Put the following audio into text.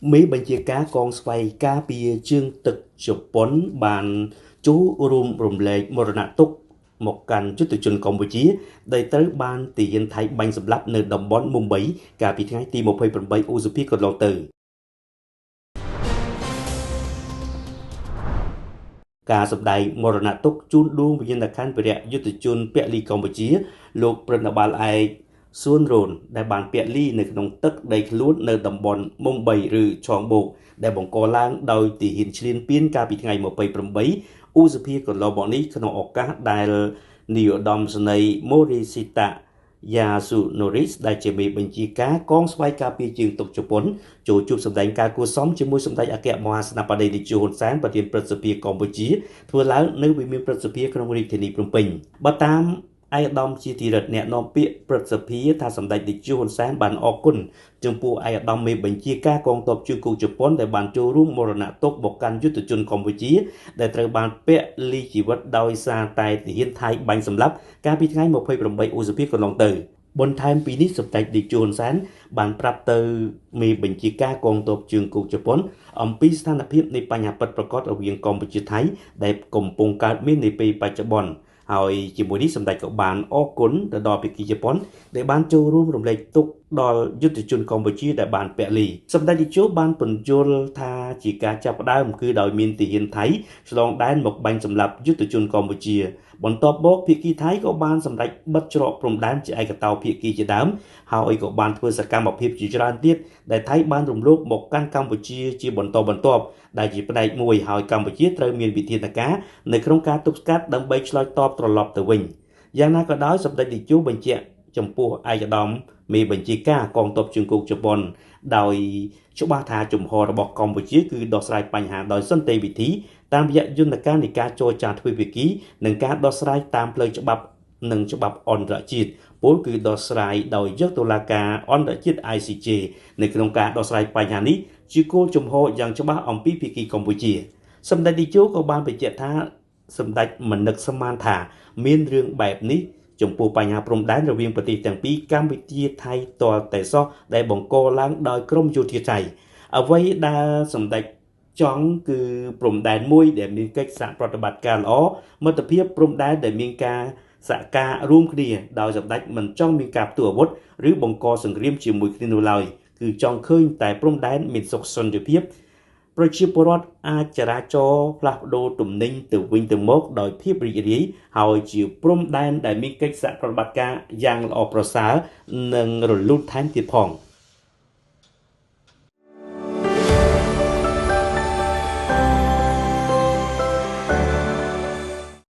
mấyបញ្ជាការកងស្វ័យការពារជើងទឹកជប៉ុនបានចូលរួមរំលែកមរណទុក្ខមកកាន់យុទ្ធជនកម្ពុជាដែលត្រូវបានទាហានថៃបាញ់សម្លាប់នៅតំបន់មុំបីកាលពីថ្ងៃទី28ឧសភាកន្លងទៅការសម្ដែងមរណទុក្ខជូនដួងវិញ្ញាណក្ខន្ធវីរៈយុទ្ធជនពលីកម្ពុជាលោកប្រណបាលឯកសួនរ៉ូនដែលបានពលីនៅក្នុងទឹកដីខ្លួននៅតំបន់មុំបីឬឆងបូកដែលបង្កឡើងដោយទាហានឈ្លានពានកាលពីថ្ងៃ28ឧសភាកន្លងមកនេះក្នុងឱកាសដែលនាយឧត្តមសេនីយ៍ម៉ូរីស៊ីតាយ៉ាស៊ូណូរីសដែលជាមេបញ្ជាការកងស្វ័យការពារជើងទឹកជប៉ុនចូលជួបសម្ដែងការគួរសមជាមួយសម្ដេចអគ្គមហាសេនាបតីតេជោហ៊ុនសែនប្រធានព្រឹទ្ធសភាកម្ពុជាធ្វើឡើងនៅវិមានព្រឹទ្ធសភាក្នុងរាជធានីភ្នំពេញបើតាមឯកឧត្តមជាទីរដ្ឋអ្នកនាំពាក្យព្រឹទ្ធសភាថាសម្ដេចតេជោហ៊ុនសែនបានអរគុណចំពោះឯកឧត្តមមេបញ្ជាការកងទ័ពជើងគោកជប៉ុនដែលបានចូលរួមមរណទុក្ខមកកាន់យុទ្ធជនកម្ពុជាដែលត្រូវបានពលីជីវិតដោយសារតែទាហានថៃបាញ់សម្លាប់កាលពីថ្ងៃ28ឧសភាកន្លងទៅបន្ថែមពីនេះសម្ដេចតេជោហ៊ុនសែនបានប្រាប់ទៅមេបញ្ជាការកងទ័ពជើងគោកជប៉ុនអំពីស្ថានភាពនៃបញ្ហាពិតប្រាកដរវាងកម្ពុជាថៃដែលកំពុងកើតមាននាពេលបច្ចុប្បន្នហើយជាមួយនេះសម្ដេចក៏បានអរគុណទៅដល់ភាគីជប៉ុនដែលបានចូលរួមរំលែកទុក្ខដល់យុទ្ធជនកម្ពុជាដែលបានពលីសម្ដេចតេជោបានពន្យល់ថាជាការចាប់ផ្ដើមគឺដោយមានទាហានថៃឆ្លងដែនមកបាញ់សម្លាប់យុទ្ធជនកម្ពុជាបន្ទាប់មកភាគីថៃក៏បានសម្រេចបិទច្រកព្រំដែនជាឯកតោភាគីជាដើមហើយក៏បានធ្វើសកម្មភាពជាច្រើនទៀតដែលថៃបានរំលោភមកកាន់កម្ពុជាជាបន្តបន្ទាប់ដែលជាផ្នែកមួយហើយកម្ពុជាត្រូវមានវិធានការនៅក្នុងការទប់ស្កាត់ដើម្បីឆ្លើយតបត្រឡប់ទៅវិញយ៉ាងណាក៏ដោយសម្ដេចតេជោបញ្ជាក់ចំពោះឯកឧត្តមមេបញ្ជាការកងទ័ពជើងគោកជប៉ុនដោយច្បាស់ថាជំហររបស់កម្ពុជាគឺដោះស្រាយបញ្ហាដោយសន្តិវិធីតាមរយៈយន្តការនៃការចរចាទ្វេភាគីនិងការដោះស្រាយតាមផ្លូវច្បាប់និងច្បាប់អន្តរជាតិពលគឺដោះស្រាយដោយយកតុលាការអន្តរជាតិ ICJ នៅក្នុងការដោះស្រាយបញ្ហានេះជាគោលជំហរយ៉ាងច្បាស់អំពីភាគីកម្ពុជាសម្ដេចតេជោក៏បានបញ្ជាក់ថាសម្ដេចមិននឹកស្មានថាមានរឿងបែបនេះចំពោះបញ្ហាព្រំដែនរវាងប្រទេសទាំងពីរកម្ពុជាថៃទាល់តែសោះដែលបង្កឡើងដោយក្រមយោធាថៃអ្វីដែលសម្ដេចចង់គឺព្រំដែនមួយដែលមានកិច្ចសហប្រតិបត្តិការល្អមិត្តភាពព្រំដែនដែលមានការសហការរួមគ្នាដោយសម្ដេចមិនចង់មានការផ្ទុះអាវុធឬបង្កសង្គ្រាមជាមួយគ្នានោះឡើយគឺចង់ឃើញតែព្រំដែនមានសុខសន្តិភាពប្រជាពលរដ្ឋអាចចរាចរផ្លាស់ប្ដូរទំនិញទៅវិញទៅមកដោយភាពរីករាយហើយជាព្រំដែនដែលមានកិច្ចសហប្រតិបត្តិការយ៉ាងល្អប្រសើរនិងរលូនថែមទៀតផង